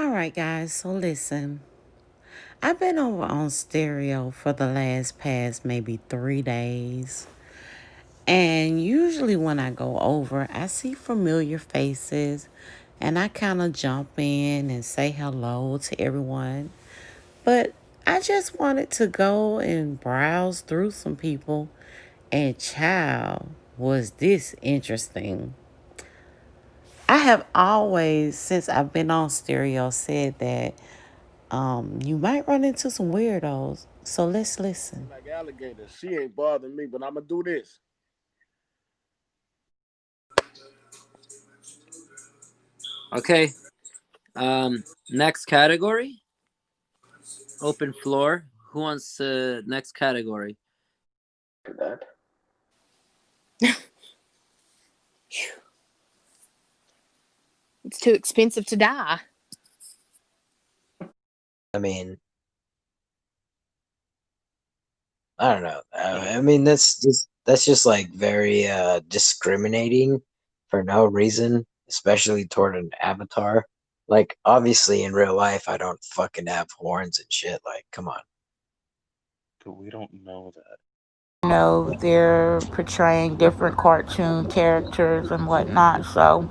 All right, guys, so listen. I've been over on stereo for the last past maybe 3 days. And usually when I go over, I see familiar faces and I kind of jump in and say hello to everyone. But I just wanted to go and browse through some people, and child, was this interesting. I have always, since I've been on stereo, said that you might run into some weirdos. So let's listen. Like alligator. She ain't bothering me, but I'm gonna do this. Okay. Next category. Open floor. Who wants next category? That. It's too expensive to die. I mean, I don't know. I mean, that's just like very discriminating for no reason, especially toward an avatar. Like, obviously, in real life, I don't fucking have horns and shit. Like, come on. But we don't know that. They're portraying different cartoon characters and whatnot, so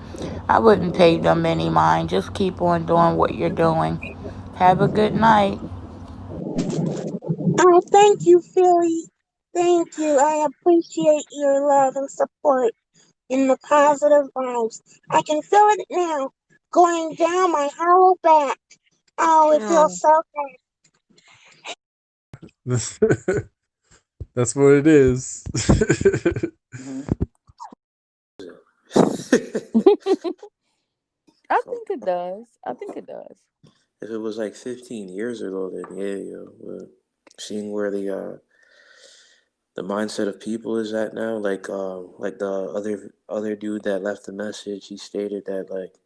I wouldn't pay them any mind. Just keep on doing what you're doing. Have a good night. Oh, thank you, Philly. Thank you. I appreciate your love and support and the positive vibes. I can feel it now going down my hollow back. Oh, it feels so good. That's what it is. I think it does. I think it does. If it was like 15 years ago, then yeah, yo. But seeing where the mindset of people is at now, like the other dude that left the message, he stated that like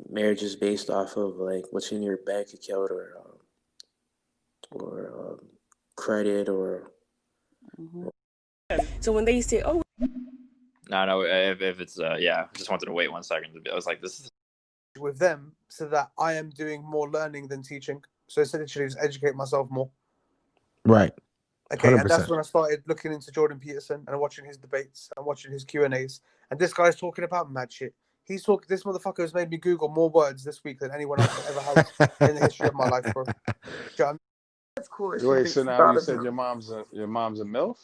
marriage is based off of like what's in your bank account or credit or. So when they say, "Oh," No, if it's yeah, I just wanted to wait 1 second. I was like, this is with them so that I am doing more learning than teaching. So essentially, just educate myself more. Right. Okay, 100%. and that's when I started looking into Jordan Peterson and watching his debates and watching his Q&As. And this guy's talking about mad shit. He's talking. This motherfucker has made me Google more words this week than anyone else ever has in the history of my life, bro. that's cool. Wait, so now you said your mom's a MILF?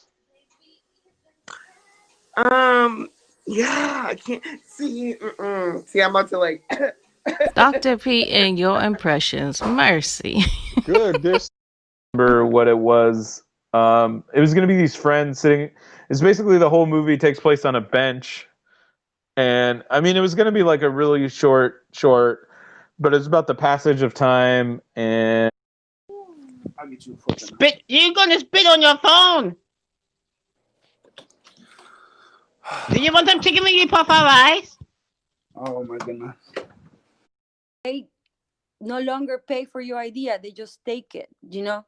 Yeah, I can't see. See, I'm about to like. Dr. P and your impressions. Mercy. Good. This. Remember what it was. It was going to be these friends sitting. It's basically the whole movie takes place on a bench. And I mean, it was going to be like a really short, but it's about the passage of time and. I'll get you spit. You're gonna spit on your phone. Do you want some chicken wing puff rice? Oh my goodness. They no longer pay for your idea. They just take it, you know?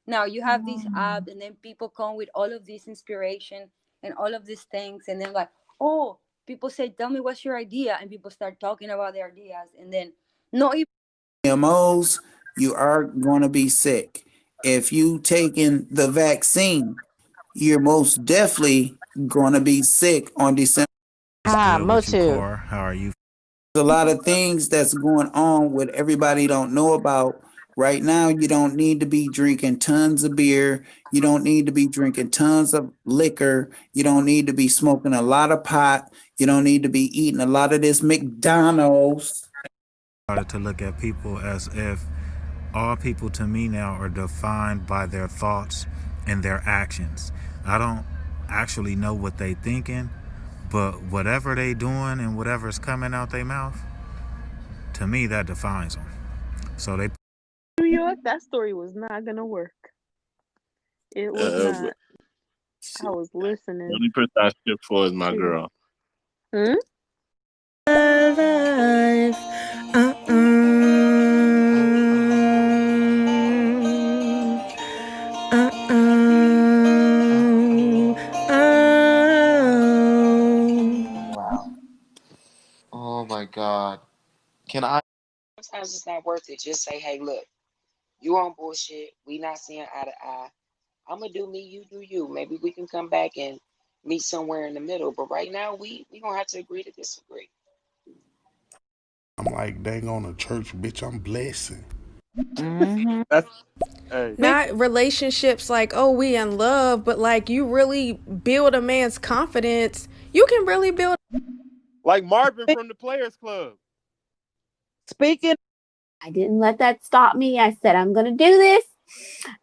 Now you have this app and then people come with all of this inspiration and all of these things. And then like, oh, people say, tell me what's your idea? And people start talking about their ideas. And then not even GMOs, you are going to be sick. If you taking the vaccine, you're most definitely going to be sick on December. Motu. How are you? There's a lot of things that's going on with everybody don't know about. Right now, you don't need to be drinking tons of beer. You don't need to be drinking tons of liquor. You don't need to be smoking a lot of pot. You don't need to be eating a lot of this McDonald's. Started to look at people as if all people to me now are defined by their thoughts and their actions. I don't actually know what they thinking, but whatever they doing and whatever's coming out their mouth, to me that defines them. So they. New York, that story was not gonna work. It was not. I was listening. The only person I ship for is my girl. Hmm? Alive. Wow. Oh my God. Can I? Sometimes it's not worth it. Just say, hey, look, you on bullshit. We not seeing eye to eye. I'm gonna do me, you do you. Maybe we can come back and meet somewhere in the middle. But right now, we gonna have to agree to disagree. I'm like, dang on a church, bitch. I'm blessing. Mm-hmm. Hey. Not relationships like, oh, we in love, but like you really build a man's confidence. You can really build. Like Marvin from the Players Club. Speaking. I didn't let that stop me. I said, I'm going to do this.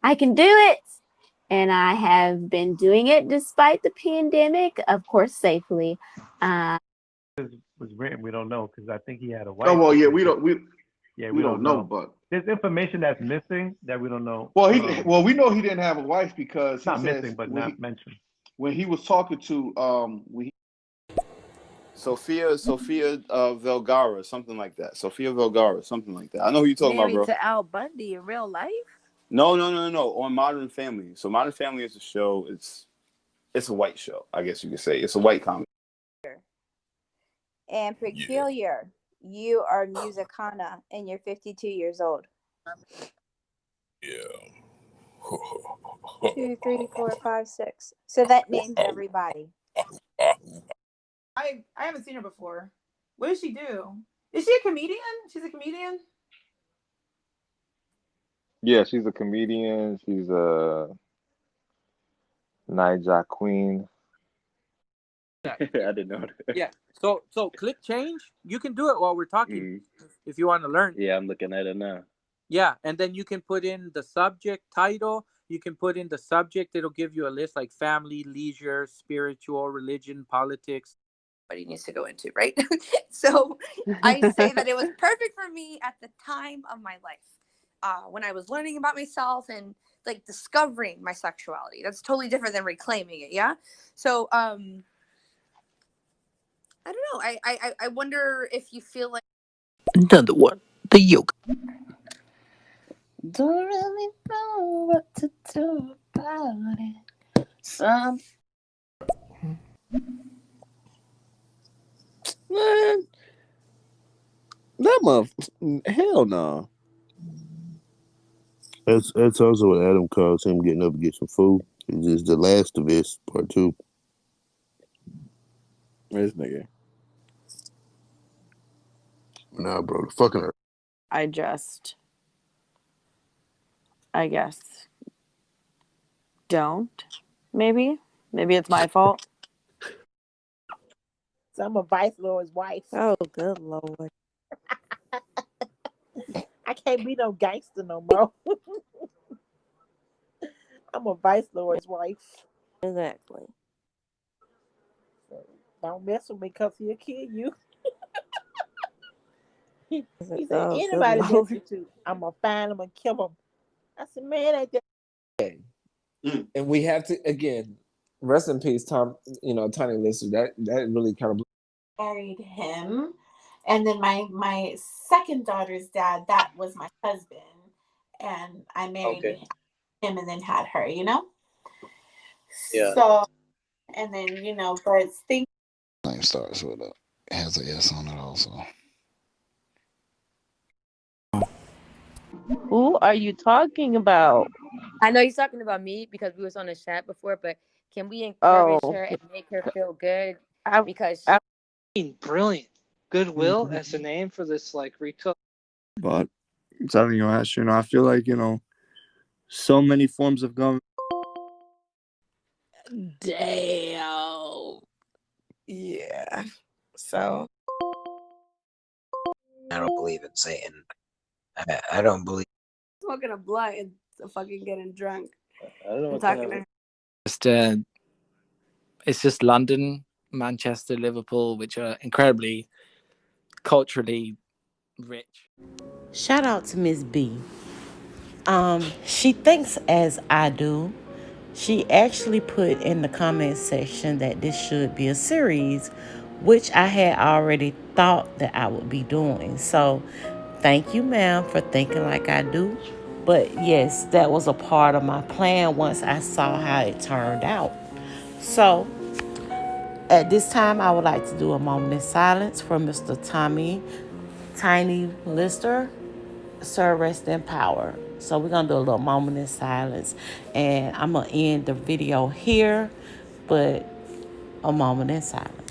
I can do it. And I have been doing it despite the pandemic, of course, safely. Was written, we don't know, because I think he had a wife. Oh well, yeah, we don't know, but there's information that's missing that we don't know. Well, we know he didn't have a wife because not missing, but not mentioned. When he was talking to Sophia Vergara, something like that. Sophia Vergara, something like that. I know who you're talking Married about, bro. to Al Bundy in real life? No. On Modern Family. So Modern Family is a show. It's a white show, I guess you could say. It's a white comedy. And Peculiar, you are Musicana and you're 52 years old. Yeah. 2, 3, 4, 5, 6. So that names everybody. I haven't seen her before. What does she do? Is she a comedian? She's a comedian? Yeah, she's a comedian. She's a Niger queen. I didn't know that. Yeah. So click change. You can do it while we're talking if you want to learn. Yeah, I'm looking at it now. Yeah, and then you can put in the subject title. You can put in the subject. It'll give you a list like family, leisure, spiritual, religion, politics. But he needs to go into, right? So I say that it was perfect for me at the time of my life, when I was learning about myself and like discovering my sexuality. That's totally different than reclaiming it. Yeah. So I don't know. I wonder if you feel like Another one. The yoga. don't really know what to do about it. Some Man, that motherfucker, hell no. That's also what Adam calls him getting up to get some food. It's just The Last of Us Part 2. This nigga. Nah, bro, the fucking earth. I guess don't. Maybe it's my fault. So I'm a vice lord's wife. Oh, good Lord. I can't be no gangster no more. I'm a vice lord's wife. Exactly. So don't mess with me because he'll kill you. He said, Oh, anybody good mess Lord. with you, I'm going to find him and kill him. I said, man, ain't that... And we have to, again, rest in peace, Tom, Tiny Lister. That really kind of married him, and then my second daughter's dad, that was my husband, and I married him and then had her, Yeah. So, and then but things. Name starts with a has an S on it also. Who are you talking about? I know he's talking about me because we was on the chat before, but can we encourage her and make her feel good? Because Brilliant. Goodwill as a name for this like retail. But I'm telling you, Ash, I feel like, so many forms of government. Damn. Yeah. So I don't believe in Satan. I don't believe. smoking a blunt and fucking getting drunk. I don't know and what talking to her. It's just London, Manchester, Liverpool, which are incredibly culturally rich. Shout out to Miss B. She thinks as I do. She actually put in the comment section that this should be a series, which I had already thought that I would be doing. So thank you, ma'am, for thinking like I do. But yes, that was a part of my plan once I saw how it turned out. So at this time, I would like to do a moment of silence for Mr. Tommy Tiny Lister, Sir Rest in Power. So we're going to do a little moment in silence. And I'm going to end the video here, but a moment in silence.